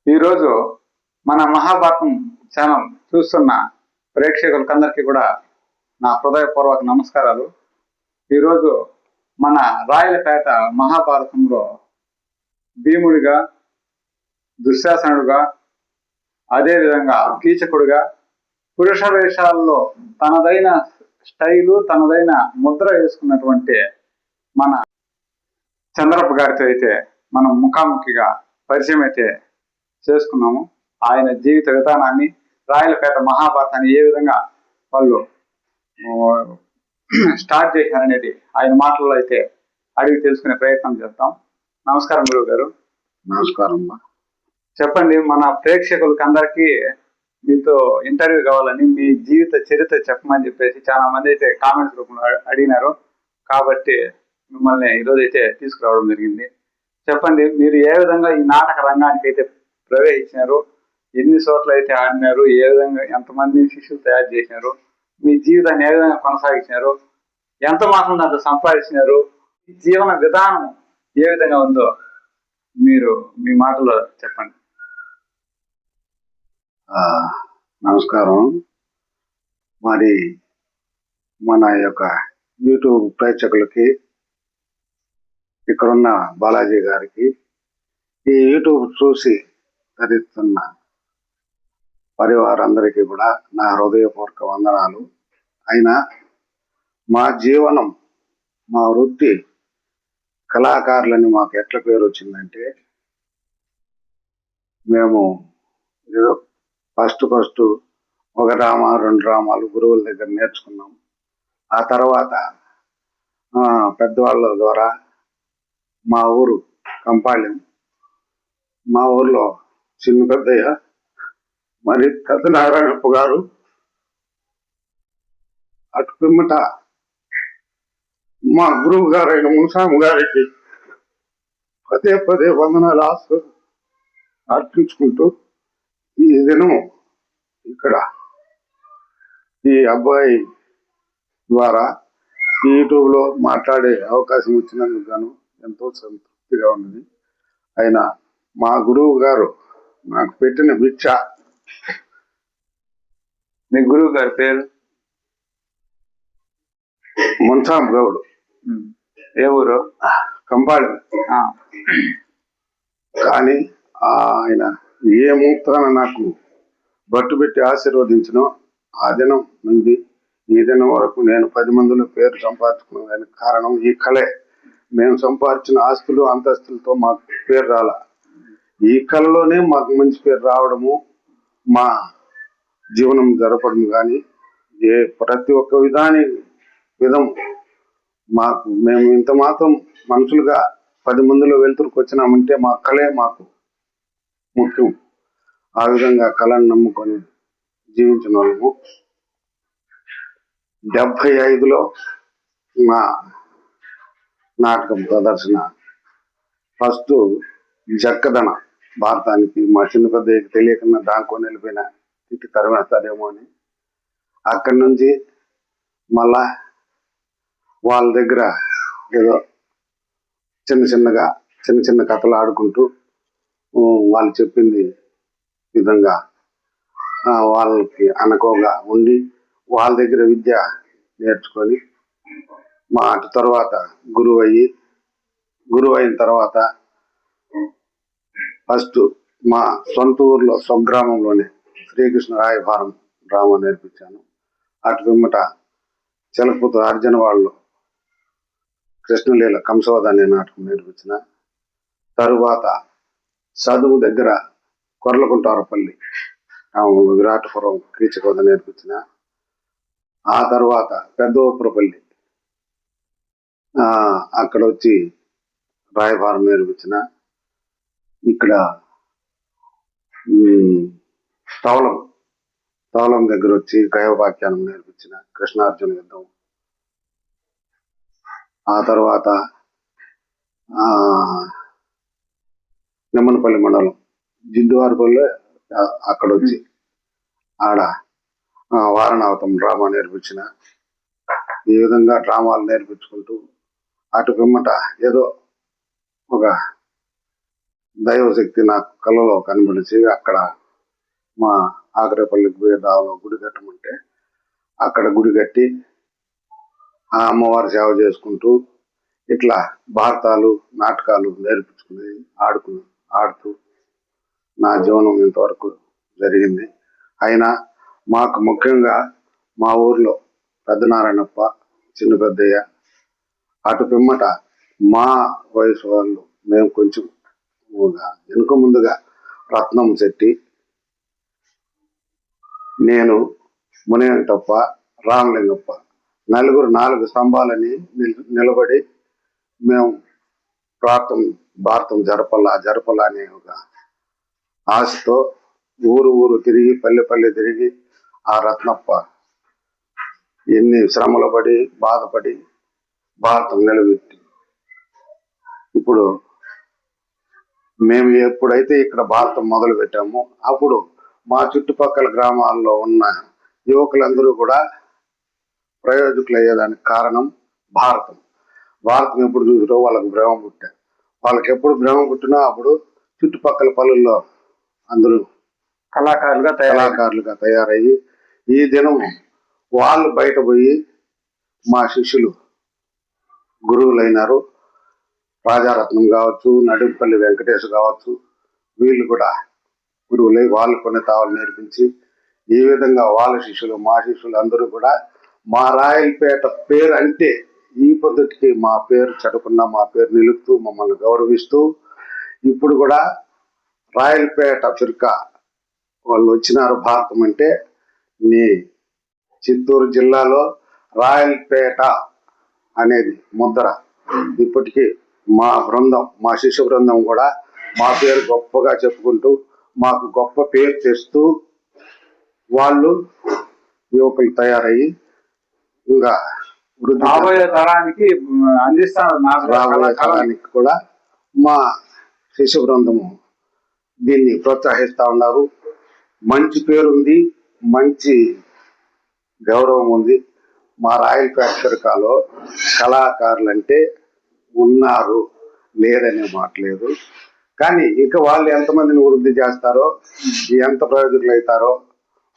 ఈరోజు మన మహాభారతం ఛానల్ చూస్తున్న ప్రేక్షకులకందరికీ కూడా నా హృదయపూర్వక నమస్కారాలు. ఈరోజు మన రాయలపేట మహాభారతంలో భీముడిగా, దుశ్శాసనుడుగా, అదేవిధంగా కీచకుడుగా పురుష వేషాల్లో తనదైన స్టైలు, తనదైన ముద్ర వేసుకున్నటువంటి మన చంద్రప్ప గారితో అయితే మనం ముఖాముఖిగా పరిచయం అయితే చేసుకున్నాము. ఆయన జీవిత విధానాన్ని, రాయలపేట మహాభారతాన్ని ఏ విధంగా వాళ్ళు స్టార్ట్ చేశారనేది ఆయన మాటల్లో అయితే అడిగి తెలుసుకునే ప్రయత్నం చేస్తాం. నమస్కారం గురువు గారు. నమస్కారం. చెప్పండి, మన ప్రేక్షకులకి అందరికీ మీతో ఇంటర్వ్యూ కావాలని, మీ జీవిత చరిత్ర చెప్పమని చెప్పేసి చాలా మంది అయితే కామెంట్స్ రూపంలో అడిగినారు. కాబట్టి మిమ్మల్ని ఈరోజు అయితే తీసుకురావడం జరిగింది. చెప్పండి, మీరు ఏ విధంగా ఈ నాటక రంగానికి అయితే ప్రవేశించినారు, ఎన్ని చోట్ల అయితే ఆడినారు, ఏ విధంగా ఎంతమంది శిష్యులు తయారు చేసినారు, మీ జీవితాన్ని ఏ విధంగా కొనసాగించినారు, ఎంత మాత్రం దాంట్లో సంపాదించినారు, జీవన విధానం ఏ విధంగా ఉందో మీరు మీ మాటలో చెప్పండి. నమస్కారం. మరి మన యొక్క యూట్యూబ్ ప్రేక్షకులకి, ఇక్కడున్న బాలాజీ గారికి, ఈ యూట్యూబ్ చూసి ధరిస్తున్న పరివారందరికీ కూడా నా హృదయపూర్వక వందనాలు. అయినా మా జీవనం, మా వృత్తి కళాకారులని మాకు ఎట్ల పేరు వచ్చిందంటే, మేము ఏదో ఫస్ట్ ఒక డ్రామా, 2 డ్రామాలు గురువుల దగ్గర నేర్చుకున్నాం. ఆ తర్వాత పెద్దవాళ్ళ ద్వారా మా ఊరు కంపాళెం, మా ఊర్లో చిన్న పెద్దయ్య, మరి పెద్ద నారాయణప్ప గారు, అటు పిమ్మట మా గురువు గారైన మునస్వామి గారికి పదే వందనాలు అర్పించుకుంటూ, ఈ దినము ఇక్కడ ఈ అబ్బాయి ద్వారా ఈ యూట్యూబ్లో మాట్లాడే అవకాశం వచ్చినందుకు గాను ఎంతో సంతృప్తిగా ఉన్నది. అయినా మా గురువు గారు నాకు పెట్టిన భిక్ష. మీ గురువు గారి పేరు? మునస్వామి గౌడు. ఏ ఊరు? కంపాళెం. కానీ ఆయన ఏ ముహూర్తాన నాకు బట్టు పెట్టి ఆశీర్వదించినో ఆ దినం నుండి ఈ దినం వరకు నేను 10 మందిలో పేరు సంపాదించుకునే కారణం ఈ కళే. మేము సంపాదించిన ఆస్తులు అంతస్తులతో మాకు పేరు రాల, ఈ కళలోనే మాకు మంచి పేరు రావడము, మా జీవనం జరపడం. కానీ ప్రతి ఒక్క విధం మేము ఇంత మాత్రం మనుషులుగా 10 మందిలో వెలుతురుకు వచ్చినామంటే మా కళే మాకు ముఖ్యం. ఆ విధంగా కళను నమ్ముకొని జీవించిన వాళ్ళము. 75లో మా నాటకం ప్రదర్శన ఫస్ట్ జక్కదన భారతానికి మా చిన్న పెద్దకి తెలియకుండా దాంకొని వెళ్ళిపోయిన, తిట్టి తరిమేస్తారేమో అని. అక్కడి నుంచి మళ్ళా వాళ్ళ దగ్గర ఏదో చిన్న కథలు ఆడుకుంటూ వాళ్ళు చెప్పింది విధంగా వాళ్ళకి అనుకోగా ఉండి వాళ్ళ దగ్గర విద్య నేర్చుకొని మా అటు తర్వాత గురువు అయిన తర్వాత ఫస్ట్ మా సొంత ఊర్లో స్వగ్రామంలోనే శ్రీకృష్ణ రాయభారం డ్రామా నేర్పించాను. అటు పిమ్మట చిలకపూత అర్జున వాళ్ళు కృష్ణలీల కంసవద అనే నాటకం నేర్పించిన. తరువాత చదువు దగ్గర కొర్లకుంటారపల్లి విరాటపురం కీచకోద నేర్పించిన. ఆ తర్వాత పెద్దోపురపల్లి అక్కడ వచ్చి రాయభారం నేర్పించిన. ఇక్కడ తవలం దగ్గర వచ్చి గయోపాఖ్యానం నేర్పించిన, కృష్ణార్జున యుద్ధం. ఆ తర్వాత నిమ్మనపల్లి మండలం జిద్దువారిపల్లి అక్కడ వచ్చి ఆడ వారణావతం డ్రామా నేర్పించిన. ఈ విధంగా డ్రామాలు నేర్పించుకుంటూ అటు పిమ్మట ఏదో ఒక దైవశక్తి నాకు కళ్ళలో కనబడిచి అక్కడ మా ఆగ్రేపల్లికి పోయే దావలో గుడి కట్టమంటే అక్కడ గుడి కట్టి ఆ అమ్మవారి సేవ చేసుకుంటూ ఇట్లా భారతాలు నాటకాలు నేర్పించుకుని ఆడుతూ నా జీవనం ఇంతవరకు జరిగింది. అయినా మాకు ముఖ్యంగా మా ఊర్లో పెద్దనారాయణప్ప, చిన్న పెద్దయ్య, అటు పిమ్మట మా వయసు వాళ్ళు మేము కొంచెం వెనుక ముందుగా రత్నం చెట్టి, నేను, మునియంటప్ప, రామలింగప్ప నలుగురు 4 స్తంభాలని నిలబడి మేము భారతం జరపల అనే ఒక ఆశతో ఊరు తిరిగి పల్లె తిరిగి ఆ రత్నప్ప ఎన్ని శ్రమలు పడి బాధపడి భారతం నిలబెట్టి ఇప్పుడు మేము ఎప్పుడైతే ఇక్కడ భారతం మొదలు పెట్టామో అప్పుడు మా చుట్టుపక్కల గ్రామాల్లో ఉన్న యువకులందరూ కూడా ప్రయోజకులు అయ్యేదానికి కారణం భారతం ఎప్పుడు చూసిరో వాళ్ళకి భ్రమ పుట్టారు. వాళ్ళకి ఎప్పుడు భ్రమ పుట్టినా అప్పుడు చుట్టుపక్కల పల్లెల్లో అందరూ కళాకారులుగా తయారయ్యి ఈ దినం వాళ్ళు బయట పోయి మా శిష్యులు గురువులైనారు. రాజారత్నం కావచ్చు, నడింపల్లి వెంకటేష్ కావచ్చు, వీళ్ళు కూడా గురువులై వాళ్ళు కొన్ని తావలు నేర్పించి ఈ విధంగా వాళ్ళ శిష్యులు మా శిష్యులు అందరూ కూడా మా రాయలపేట పేరు అంటే ఈ పద్ధతికి మా పేరు చెడకుండా మా పేరు నిలుపుతూ మమ్మల్ని గౌరవిస్తూ ఇప్పుడు కూడా రాయలపేట ఫిర్కా వాళ్ళు వచ్చినారు. భారతం అంటే నీ చిత్తూరు జిల్లాలో రాయలపేట అనేది ముద్ర. ఇప్పటికీ మా శిష్య బృందం కూడా మా పేరు గొప్పగా చెప్పుకుంటూ మాకు గొప్ప పేరు తెస్తూ వాళ్ళు యువకులు తయారయ్యి ఇంకా రాబోయే తరానికి రాబోయే తరానికి కూడా మా శిష్య బృందము దీన్ని ప్రోత్సహిస్తా ఉన్నారు. మంచి పేరుంది, మంచి గౌరవం ఉంది. మా రాయలపేట ఫిర్కాలో కళాకారులు అంటే ఉన్నారు, లేరనే మాట లేదు. కానీ ఇక వాళ్ళు ఎంతమందిని వృద్ధి చేస్తారో, ఎంత ప్రయోజకులు అవుతారో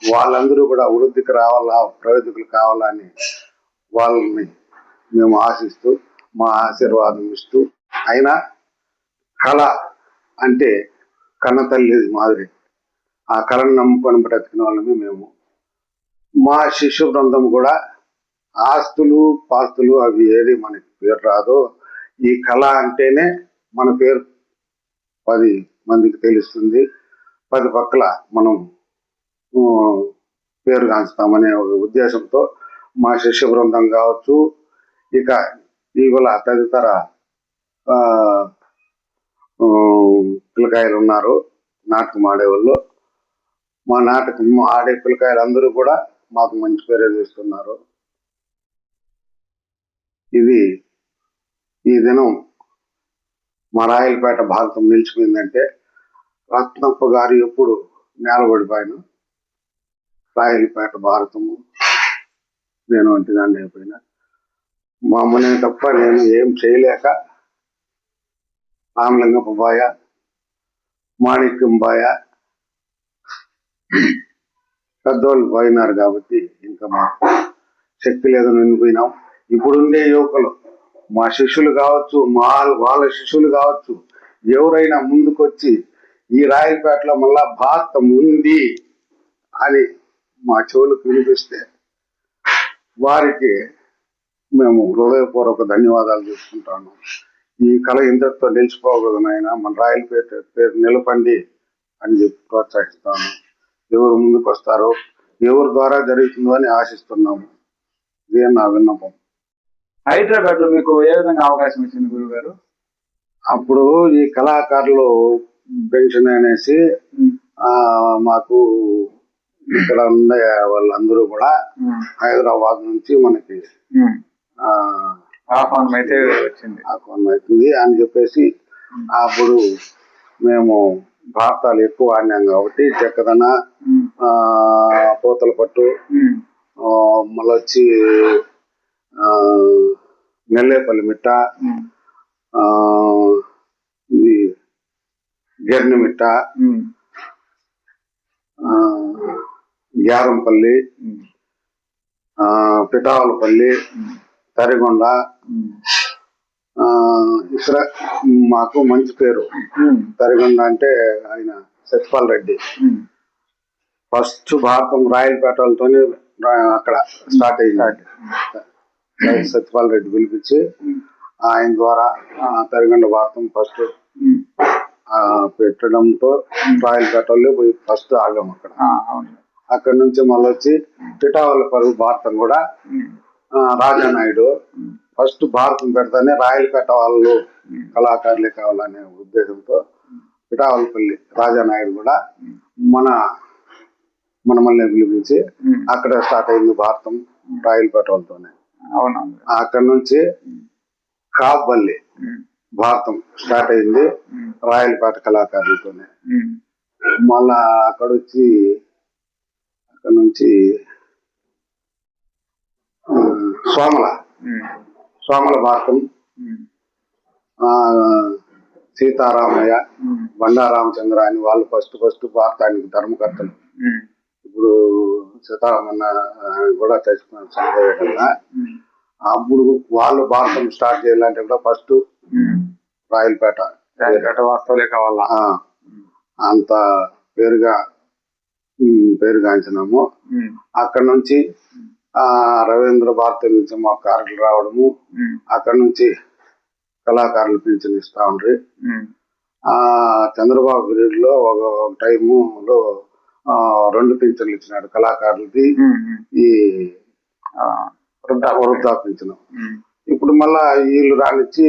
వాళ్ళందరూ కూడా వృద్ధికి రావాలా, ప్రయోజకులు కావాలని వాళ్ళని మేము ఆశిస్తూ మా ఆశీర్వాదం ఇస్తూ, అయినా కళ అంటే కన్నతల్లి మాదిరి ఆ కళను నమ్ముకొని బ్రతికిన వాళ్ళని మేము. మా శిష్య బృందం కూడా ఆస్తులు పాస్తులు అవి ఏది మనకి పేరు రాదో, ఈ కళ అంటేనే మన పేరు 10 మందికి తెలుస్తుంది, 10 పక్కల మనం పేరు కాంచుతామనే ఒక ఉద్దేశంతో మా శిష్య బృందం కావచ్చు, ఇక ఇవాళ తదితర పిల్లకాయలు ఉన్నారు నాటకం ఆడేవాళ్ళు. మా నాటకం ఆడే పిల్లకాయలు అందరూ కూడా మాకు మంచి పేరు తెస్తున్నారు. ఈ దినం మా రాయలపేట భారతం నిలిచిపోయిందంటే రత్నప్ప గారు ఎప్పుడు నేలబడిపోయిన రాయలపేట భారతము నేను ఒంటిదాన్ని అయిపోయినా మా అమ్మనే తప్ప నేను ఏం చేయలేక రామలింగప్ప బాయ, మాణిక్యం బాయ పెద్దోళ్ళు పోయినారు కాబట్టి ఇంకా మాకు శక్తి లేదని నిండిపోయినాం. ఇప్పుడుండే యువకులు మా శిష్యులు కావచ్చు, వాళ్ళ శిష్యులు కావచ్చు, ఎవరైనా ముందుకొచ్చి ఈ రాయలపేటలో మళ్ళా భారతం ఉంది అని మా చెవులకు వినిపిస్తే వారికి మేము హృదయపూర్వక ధన్యవాదాలు చేసుకుంటాను. ఈ కళ ఇంతటితో నిలిచిపోకూడదు నాయన, మన రాయలపేట పేరు నిలపండి అని చెప్పి ప్రోత్సహిస్తాను. ఎవరు ముందుకు వస్తారో, ఎవరి ద్వారా జరుగుతుందో అని ఆశిస్తున్నాము. ఇదే నా విన్నపం. హైదరాబాద్ లో మీకు ఏ విధంగా అవకాశం ఇచ్చింది గురువు గారు? అప్పుడు ఈ కళాకారులు పెన్షన్ అనేసి మాకు ఇక్కడ ఉండే వాళ్ళందరూ కూడా హైదరాబాద్ నుంచి మనకి ఆహ్వానం అవుతుంది అని చెప్పేసి అప్పుడు మేము భారతాలు ఎక్కువ ఆడినాం కాబట్టి చెక్కదన, పూతల పట్టు, మళ్ళీ వచ్చి నెల్లేపల్లి మిట్ట, ఇది గిర్నిమిట్ట, గ్యారంపల్లి, పిఠావలపల్లి, తరిగొండ. ఇక్కడ మాకు మంచి పేరు. తరిగొండ అంటే ఆయన సత్యపాల్ రెడ్డి. ఫస్ట్ భారతం రాయలపేటలతోనే అక్కడ స్టార్ట్ అయింది. సత్యపాల్ రెడ్డి పిలిపించి ఆయన ద్వారా తరిగొండ భారతం ఫస్ట్ పెట్టడంతో రాయలపేటలో పోయి ఫస్ట్ ఆగాం అక్కడ. అక్కడ నుంచి మళ్ళీ వచ్చి పిఠావలపల్లి భారతం కూడా రాజానాయుడు ఫస్ట్ భారతం పెడతానే రాయలపేట వాళ్ళు కళాకారులే కావాలనే ఉద్దేశంతో పిఠావలపల్లి రాజానాయుడు కూడా మనమల్ని పిలిపించి అక్కడ స్టార్ట్ అయింది భారతం రాయలపేట వాళ్ళతోనే. అక్కడ నుంచి కాపల్లి భారతం స్టార్ట్ అయింది రాయలపేట కళాకారులతోనే. మళ్ళా అక్కడ నుంచి సోమల భారతం సీతారామయ్య, బండా రామచంద్ర అని వాళ్ళు ఫస్ట్ భారతానికి ధర్మకర్తలు. ఇప్పుడు సీతారామన్న కూడా చచ్చిపోయిన చనిపోయేటల్లా అప్పుడు వాళ్ళు భారతం స్టార్ట్ చేయాలంటే కూడా ఫస్ట్ రాయలపేట వాస్తవులే కావాలా. అంత పేరుగాంచినాము. అక్కడ నుంచి రవీంద్ర భారతి నుంచి మాకు కార్డులు రావడము, అక్కడ నుంచి కళాకారులు పింఛన్ ఇస్తా ఉండ్రి. చంద్రబాబు పీరియడ్ లో ఒక టైములో 2 పింఛన్లు ఇచ్చినాడు కళాకారులది, ఈ వృద్ధా పింఛను. ఇప్పుడు మళ్ళా వీళ్ళు రానిచ్చి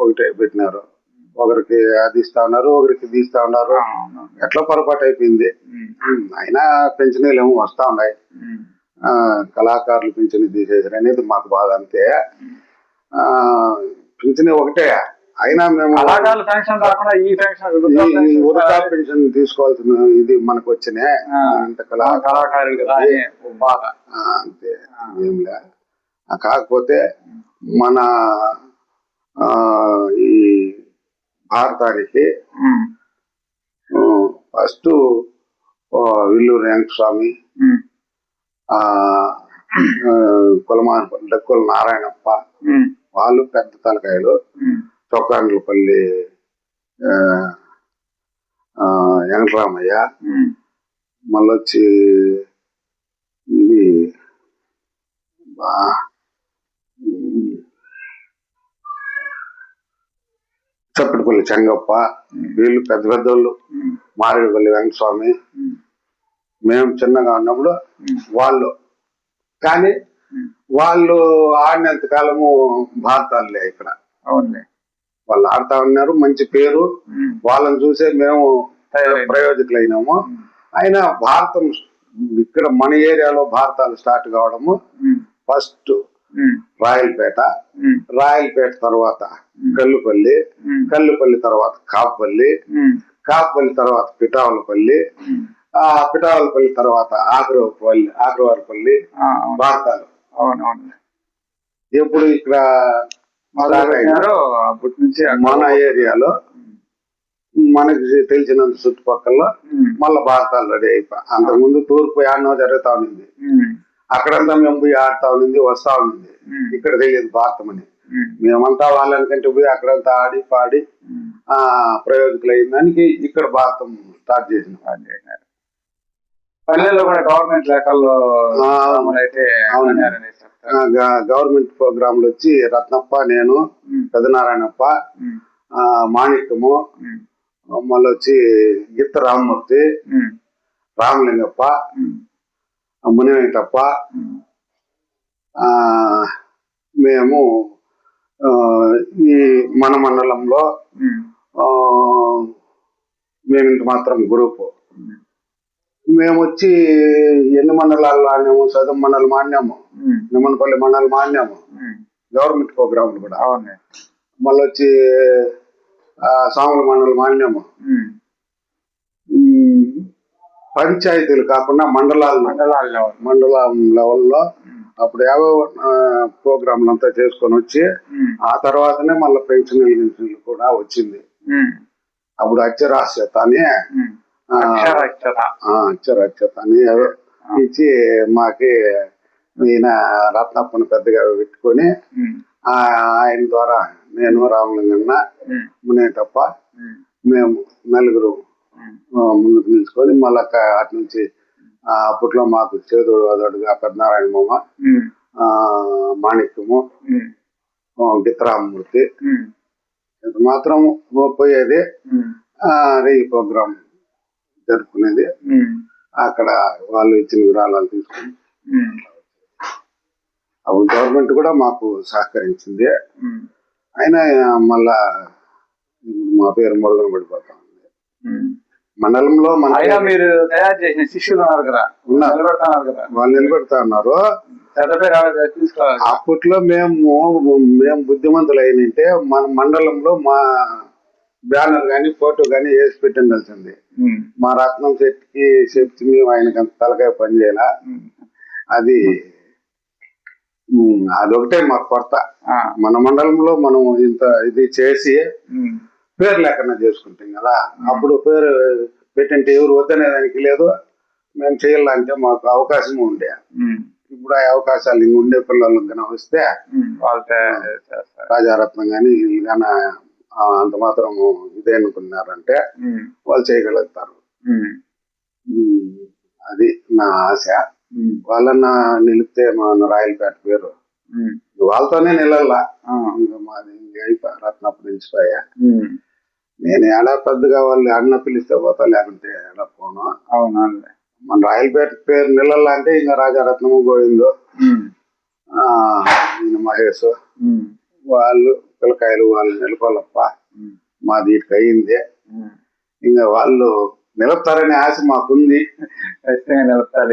ఒకటే పెట్టినారు. ఒకరికి అది ఇస్తా ఉన్నారు, ఒకరికి ఇది ఇస్తా ఉన్నారు. ఎట్లా పొరపాటు అయిపోయింది. అయినా పెన్షన్లు ఏమో వస్తా ఉన్నాయి, కళాకారులు పింఛన్ తీసేసారు అనేది మాకు బాధ. అంతే, పింఛన్ ఒకటే. అయినా మేము వృద్ధా పెన్షన్ తీసుకోవాల్సిన ఇది మనకు వచ్చినాయి. కళాకారులు బాధ అంతే, ఏం లే. కాకపోతే మన ఈ భారతానికి ఫస్ట్ విల్లూరు వెంకటస్వామి, డక్కుల నారాయణప్ప వాళ్ళు పెద్ద తలకాయలు. చొక్కాండ్లపల్లి వెంకటరామయ్య, మళ్ళొచ్చి ఇది చప్పటిపల్లి చెంగప్ప, వీళ్ళు పెద్దోళ్ళు. మారేడుపల్లి వెంకటస్వామి. మేము చిన్నగా ఉన్నప్పుడు వాళ్ళు, కానీ వాళ్ళు ఆడినంత కాలము భారతాలే ఇక్కడ. వాళ్ళు ఆడుతా ఉన్నారు, మంచి పేరు. వాళ్ళని చూసే మేము ప్రయోజకులు అయినాము. అయినా భారతం ఇక్కడ మన ఏరియాలో భారతాలు స్టార్ట్ కావడము ఫస్ట్ రాయలపేట తర్వాత కల్లుపల్లి తర్వాత కాపల్లి తర్వాత పిఠావలపల్లి తర్వాత ఆగ్రవారిపల్లి భారతాలు. ఎప్పుడు ఇక్కడ అప్పటి నుంచి మన ఏరియాలో మనకి తెలిసినంత చుట్టుపక్కల మళ్ళా భారతాలు రెడీ అయిపోయి. అంతకుముందు తూర్పు ఆడనో జరుగుతా ఉన్నింది, అక్కడంతా మేము పోయి ఆడుతా ఉన్నింది, వస్తా ఉన్నింది. ఇక్కడ తెలియదు భారతం అని. మేమంతా వాళ్ళనికంటే పోయి అక్కడంతా ఆడి పాడి ప్రయోజకులు అయిన దానికి ఇక్కడ భారతం స్టార్ట్ చేసినాం. పల్లెల్లో కూడా గవర్నమెంట్ లెక్కల్లో అయితే గవర్నమెంట్ ప్రోగ్రాంలు వచ్చి రత్నప్ప, నేను, పెదనారాయణప్ప, మాణిక్యము, మళ్ళీ వచ్చి గిత్త రామ్మూర్తి, రామలింగప్ప, మునివెంకటప్ప, మేము ఈ మన మండలంలో మేమింత మాత్రం గ్రూపు. మేము వచ్చి ఎన్ని మండలాల్లో ఆడినాము, సదం మండలం ఆడినాము, నిమ్మనపల్లి మండలం ఆడినాము, గవర్నమెంట్ ప్రోగ్రాంలు కూడా. మళ్ళీ వచ్చి సాముల మండలం ఆడినాము. పంచాయతీలు కాకుండా మండలం లెవెల్లో అప్పుడు ఏవో ప్రోగ్రాంలు అంతా చేసుకొని వచ్చి ఆ తర్వాతనే మళ్ళీ పెన్షన్ కూడా వచ్చింది. అప్పుడు అక్షరాస్యత అని అక్షరాస్యత అని ఇచ్చి మాకి ఈయన రత్నప్పని పెద్దగా పెట్టుకొని ఆయన ద్వారా నేను రామలింగన్న మునేటప్ప మేము నలుగురు ముందుకు నిలుచుకొని మళ్ళా అటు నుంచి అప్పట్లో మాకు చేదోడు అదోడుగా పెద్దనారాయణ మామ, మాణిక్యము, గిత్తరామమూర్తి మాత్రం పోయేది. రేయి ప్రోగ్రాం జరుపుకునేది. అక్కడ వాళ్ళు ఇచ్చిన విరాళాలు తీసుకుని అప్పుడు గవర్నమెంట్ కూడా మాకు సహకరించింది. అయినా మళ్ళా మా పేరు మురుగన పడిపోతా ఉంది. మండలంలో మీరు తయారు చేసిన శిష్యులు వాళ్ళు నిలబెడతా ఉన్నారు. అప్పట్లో మేము బుద్ధిమంతులు అయినంటే మన మండలంలో మా బ్యానర్ గాని ఫోటో గాని వేసి పెట్టిండాల్సింది. మా రత్నం చెప్తే మేము ఆయనకి అంత తలకాయ పని చేయాల. అదొకటే మాకు కొరత. మన మండలంలో మనం ఇంత ఇది చేసి పేరు లేకుండా చేసుకుంటాం కదా. అప్పుడు పేరు పెట్టంటే ఎవరు వద్దనేదానికి లేదు. మేము చేయాలంటే మాకు అవకాశం ఉండే. ఇప్పుడు ఆ అవకాశాలు ఇంక ఉండే పిల్లలకు కన్నా వస్తే రాజారత్నం గాని వీళ్ళు కానీ అంత మాత్రం ఇదే అనుకున్నారంటే వాళ్ళు చేయగలుగుతారు. అది నా ఆశ. వాళ్ళన్నా నిలిపితే మన రాయలపేట పేరు వాళ్ళతోనే నిలల్లా. మాది రత్నప్పుడు నిలిచిపోయా. నేను ఎలా పెద్దగా వాళ్ళు అన్న పిలిస్తే పోతా, లేకుంటే ఎలా పోను. అవునండి. మన రాయలపేట పేరు నిలల్లా అంటే ఇంకా రాజారత్నము, గోవిందు, మహేష్ వాళ్ళు పిల్లకాయలు వాళ్ళు నిలపాలప్ప. మాది ఇటుకు అయింది. ఇంకా వాళ్ళు నిలుపుతారనే ఆశ మాకుంది. ఖచ్చితంగా నిలుపుతారు.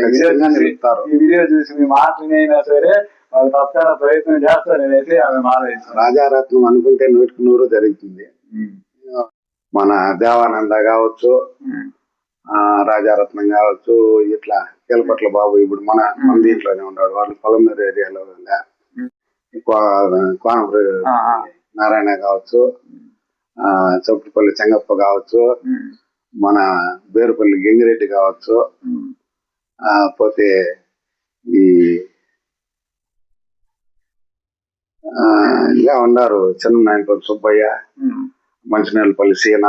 నిలుపుతారు. ఈ వీడియో చూసి మీ మాటలైనా సరే వాళ్ళు తప్పకుండా ప్రయత్నం చేస్తారనేసి ఆమె మాట. రాజారత్నం అనుకుంటే 100% జరుగుతుంది. మన దేవానంద కావచ్చు, రాజారత్నం కావచ్చు, ఇట్లా కెలపట్ల బాబు ఇప్పుడు మన దీంట్లోనే ఉన్నాడు. వాళ్ళు పొలంనూరు ఏరియాలో కోనపురి నారాయణ కావచ్చు, చౌటిపల్లి చెంగప్ప కావచ్చు, మన బేరుపల్లి గంగిరెడ్డి కావచ్చు, పోతే ఈ ఇలా ఉన్నారు చిన్ననాయనపల్లి సుబ్బయ్య, మంచినీళ్ళపల్లి సీన,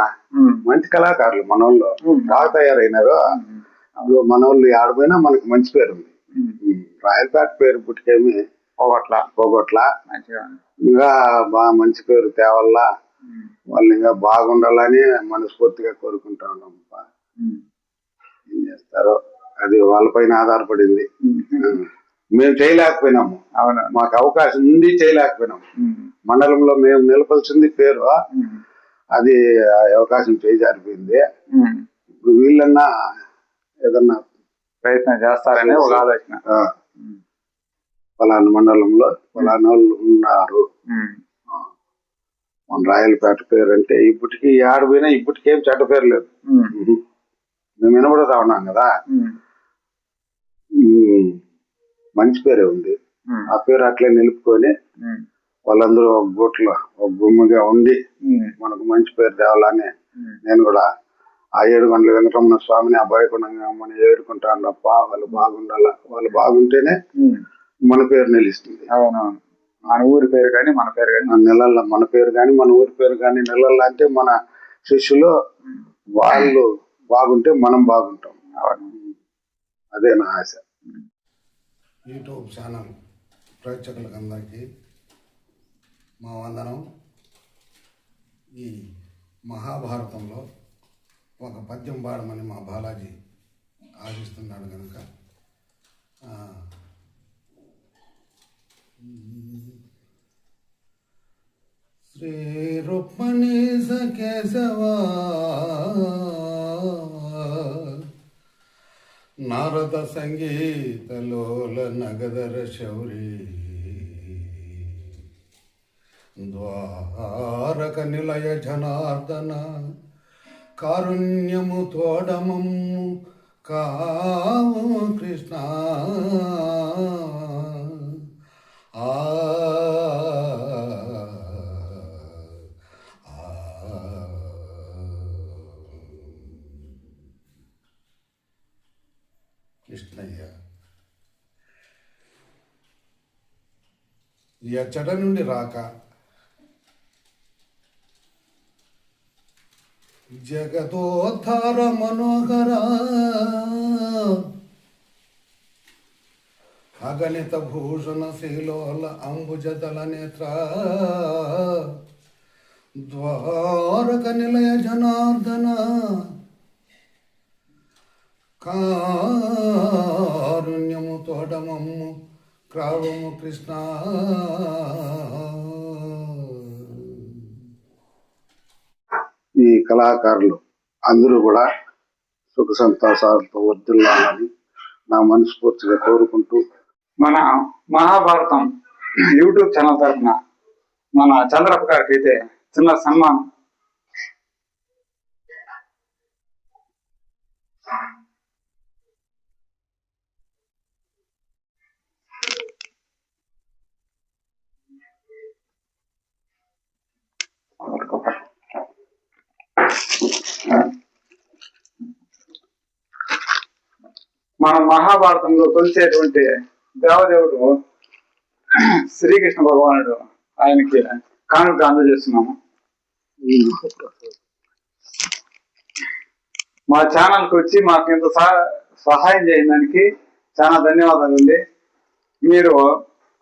మంచి కళాకారులు మనోళ్ళు బాగా తయారైనారు. అప్పుడు మనోళ్ళు ఆడిపోయినా మనకి మంచి పేరు ఉంది. రాయలపేట పేరు పుట్టుకేమి పోగొట్ల ఇంకా బాగా మంచి పేరు తేవల్లా. వాళ్ళు ఇంకా బాగుండాలని మనస్ఫూర్తిగా కోరుకుంటా ఉన్నాం. ఏం చేస్తారో అది వాళ్ళపైన ఆధారపడింది. మేము చేయలేకపోయినాము. మాకు అవకాశం ఉంది, చేయలేకపోయినాము. మండలంలో మేము నిలపాల్సింది పేరు, అది అవకాశం చేజారిపోయింది. ఇప్పుడు వీళ్ళన్నా ఏదన్నా ప్రయత్నం చేస్తారనే ఒక ఆలోచన. పలానా మండలంలో పలానా వాళ్ళు ఉన్నారు. మన రాయలపేట పేరు అంటే ఇప్పటికీ ఆడిపోయినా ఇప్పటికేం చెడ్డ పేరు లేదు. మేము వినబడతా ఉన్నాం కదా. మంచి పేరే ఉంది. ఆ పేరు అట్లే నిలుపుకొని వాళ్ళందరూ ఒక గూట్లో ఒక గుమ్మిగా ఉండి మనకు మంచి పేరు తేవాలని నేను కూడా ఆ 7 వెంకటరమణ స్వామిని, ఆ భయకుండంగా మనం ఏడుకుంటాను తప్ప వాళ్ళు బాగుండాల. వాళ్ళు బాగుంటేనే మన పేరు నిలుస్తుంది. అవునవును. మన ఊరి పేరు కానీ మన పేరు కానీ నెలల్లో మన పేరు కానీ మన ఊరి పేరు కానీ నెలల్లో అంటే మన శిష్యులు వాళ్ళు బాగుంటే మనం బాగుంటాం. అదే నా ఆశ. యూట్యూబ్ ఛానల్ ప్రేక్షకులకు అందరికీ మా వందనం. ఈ మహాభారతంలో ఒక పద్యం పాడమని మా బాలాజీ ఆశిస్తున్నాడు కనుక శ్రీ రుక్మిణీ కేశవా నారద సంగీతలోల నగదర శౌరి ద్వారక నిలయ జనార్దన కారుణ్యము తోడమము కావు కృష్ణ ఆ కృష్ణయ్య ఎచ్చట నుండి రాక జగదోద్ధార మనోహర అగణిత భూషణ శీలోల అంబుజదల నేత్ర ద్వారక నిలయ జనార్దన కారుణ్యము తోడమమ్ము క్రావము కృష్ణ. ఈ కళాకారులు అందరూ కూడా సుఖ సంతోషాలతో వర్ధిల్లాలని నా మనస్ఫూర్తిగా కోరుకుంటూ, మన మహాభారతం యూట్యూబ్ ఛానల్ తరఫున మన చంద్రప్ప గారికి అయితే చిన్న సన్మానం. మన మహాభారతంలో కొలిచేటువంటి దేవదేవుడు శ్రీకృష్ణ భగవానుడు, ఆయనకి కానుక అందజేస్తున్నాము. మా ఛానల్కి వచ్చి మాకు ఇంత సహాయం చేయడానికి చాలా ధన్యవాదాలు అండి. మీరు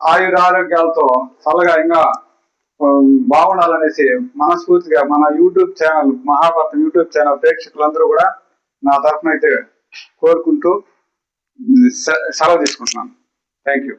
ఆయురారోగ్యాలతో చల్లగా ఇంకా బాగుండాలనేసి మనస్ఫూర్తిగా మన YouTube channel Mahabharatam YouTube channel ప్రేక్షకులందరూ కూడా నా తరఫున అయితే కోరుకుంటూ సెలవు తీసుకుంటున్నాను. Thank you.